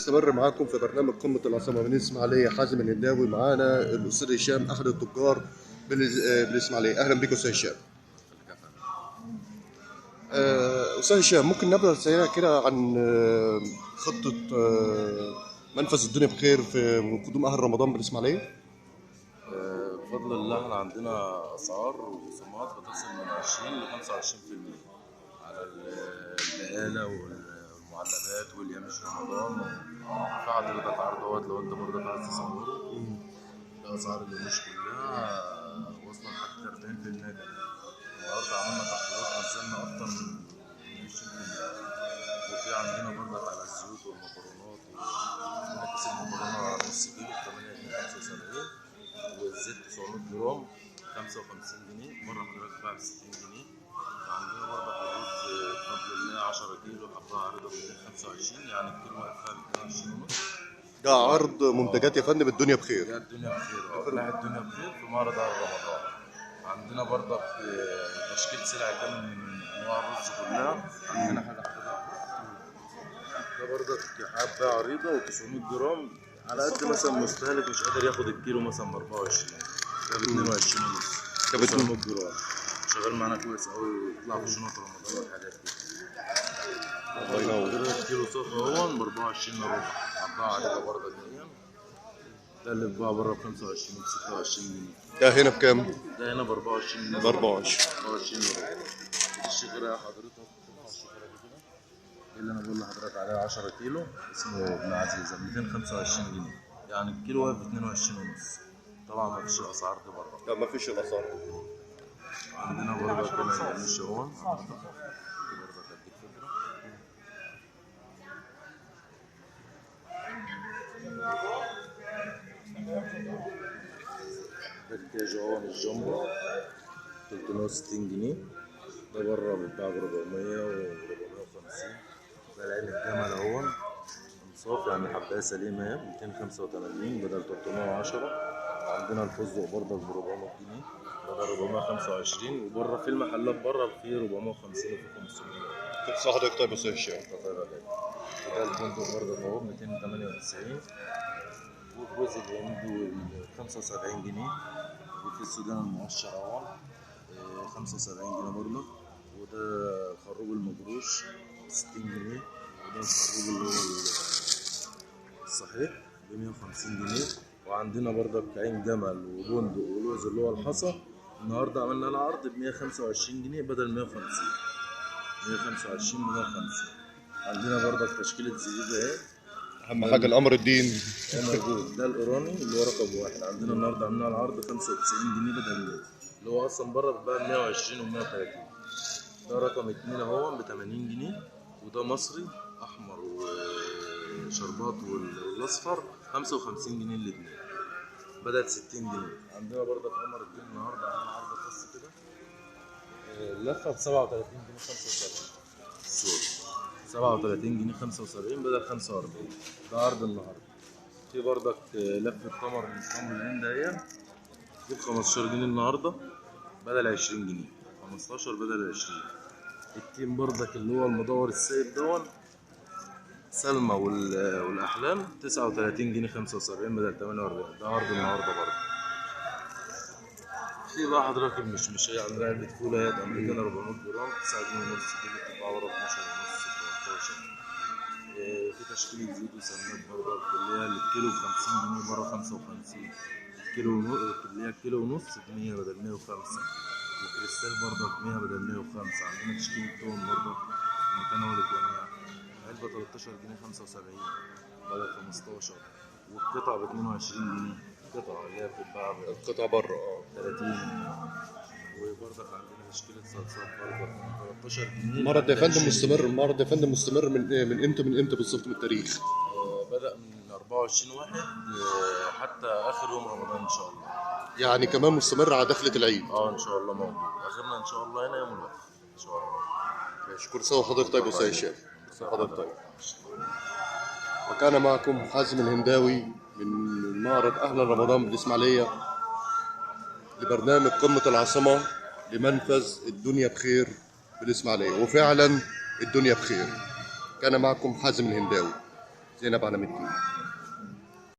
مستمر معاكم في برنامج قمة العاصمة من الإسماعيلية. حازم الهنداوي معانا الأستاذ هشام أحد التجار بالإسماعيلية. أهلا بك أستاذ هشام. أستاذ هشام، ممكن نبدأ سريعا كده عن خطة منفذ الدنيا بخير في قدوم أهل رمضان بالإسماعيلية؟ بفضل الله احنا عندنا اسعار وخصومات بتصل من 20 ل 25% على البقاله والمعلبات واليمش رمضان. في حضرتك عرض لو انت برضك عايز تصوره. اسعار اليمش كلها واصله لحد 40% كمان. النهارده عملنا تخفيضات، نزلنا اكتر من 20%. وفي عندنا برضك على الزيوت والمكرونات. عندنا كيس المكرونه نص كيلو ب 8.75، والزيت 900 جرام 55 جنيه، بره حضرتك بقى ب 60 جنيه. وعندنا برضه الرز بفضل الله 10 كيلو حبة عريضة ب 225، يعني الكيلو واقف ب 22 ونص. ده عرض منتجات يا فندم الدنيا بخير. يا الدنيا بخير، لا الدنيا بخير في معرض أهل رمضان. عندنا برضه تشكيل سلع كامل من أنواع الرز كلها. عندنا حاجة ده برضه حبة عريضة و900 جرام، على قد مثلا مستهلك مش قادر ياخد الكيلو مثلا ب 24، ده ب 22 ونص. ده ب 800 جرام شغال معانا كويس قوي، يطلع في شنط رمضان والحاجات دي. الله ينور. كيلو صفر اهون ب 24 الا ربع، حبة عريضة برضه دي. ده اللي اتباع بره ب 25 و 26 جنيه. ده هنا بكام؟ ده هنا ب 24 جنيه. ب 24. 24 الا ربع. الشجرة يا حضرتك الشجرة دي كده اللي انا بقول لحضرتك عليها 10 كيلو، اسمه ابن عزيزة ب 225 جنيه، يعني الكيلو واقف ب 22 ونص. طبعا ما فيش الاسعار دي بره. لا ما فيش الأسعار. عندنا برضه كده اليمش اهون، برضه اديك فكرة. ده الكاجو اهون الجامبو 360 جنيه، ده بره بيتباع ب 400 و 450. ده العين الجمل اهون انصاف، يعني حبايه سليمه اهي 285 بدل 310. عندنا الفستق برضه ب 400 جنيه بدل 425، وبره في المحلات بره في 450 وفي 500. كل سنة وحضرتك طيب يا أستاذ هشام. وده البندق برضه اهو 298، والجوز الهندي 75 جنيه، وفي السودان المقشر اهو 75 جنيه برضه. وده الخروب المجروش 60 جنيه، وده الخروب اللي هو الصحيح ب 150 جنيه. وعندنا برضك عين جمل وبندق ولوز اللي هو الحصى، النهارده عملنا له عرض ب 125 جنيه بدل 150. 125 بدل 50. عندنا برضك تشكيلة زبيب اهي. أهم حاجة الأمر الدين. موجود. ده الإيراني اللي هو رقم واحد، عندنا النهارده عملنا العرض 95 جنيه بدل 100، اللي هو أصلا بره بيتباع ب 120 و 130. ده رقم اتنين اهو ب 80 جنيه، وده مصري أحمر وشربات والأصفر 55 جنيه الاتنين بدل 60 جنيه. عندنا برضه قمر الدين النهارده عاملين عرض خاص كده، اللفة ب 37 جنيه 75. سوري 37 جنيه 75 بدل 45. ده عرض النهارده. في برضك لفة قمر من قمر الهند اهي دي ب 15 جنيه النهارده بدل 20 جنيه، 15 بدل 20. التيم برضك اللي هو المدور السايب دون سلمى والأحلام 39 جنيه 75 بدل 48. ده عرض النهارده برضه. في بقى حضرتك المشمشية عندنا علبة فول اهي أمريكان 400 جرام 9 جنيه ونص، دي بتتباع ورا 12 ونص 13. في تشكيلة زيوت وسمنات برضه اللي هي الكيلو ب 50 جنيه بره 55. الكيلو اللي هي الكيلو ونص ب 100 بدل 105، وكريستال برضه ب 100 بدل 105. عندنا تشكيلة توم برضه متناول الجميع، علبة 13 جنيه 75 بدل 15، والقطعة ب 22 جنيه. القطعة اللي هي بتتباع القطعة بره 30. وبرضك عندنا تشكيلة صلصات برضه 13 جنيه. المعرض يا فندم مستمر. المعرض يا فندم مستمر من امتى بالظبط من التاريخ؟ بدأ من 24 واحد حتى آخر يوم رمضان إن شاء الله. يعني كمان مستمر على دخلة العيد. إن شاء الله موجود، آخرنا إن شاء الله هنا يوم الوقت إن شاء الله. ماشي، كل سنة وحضرتك طيب يا أستاذ هشام. كل سنة وحضرتك طيب. وكان معكم حازم الهنداوي من معرض أهل رمضان بالإسماعيلية لبرنامج قمة العاصمة لمنفذ الدنيا بخير بالإسماعيلية، وفعلا الدنيا بخير. كان معكم حازم الهنداوي. زينب على 100.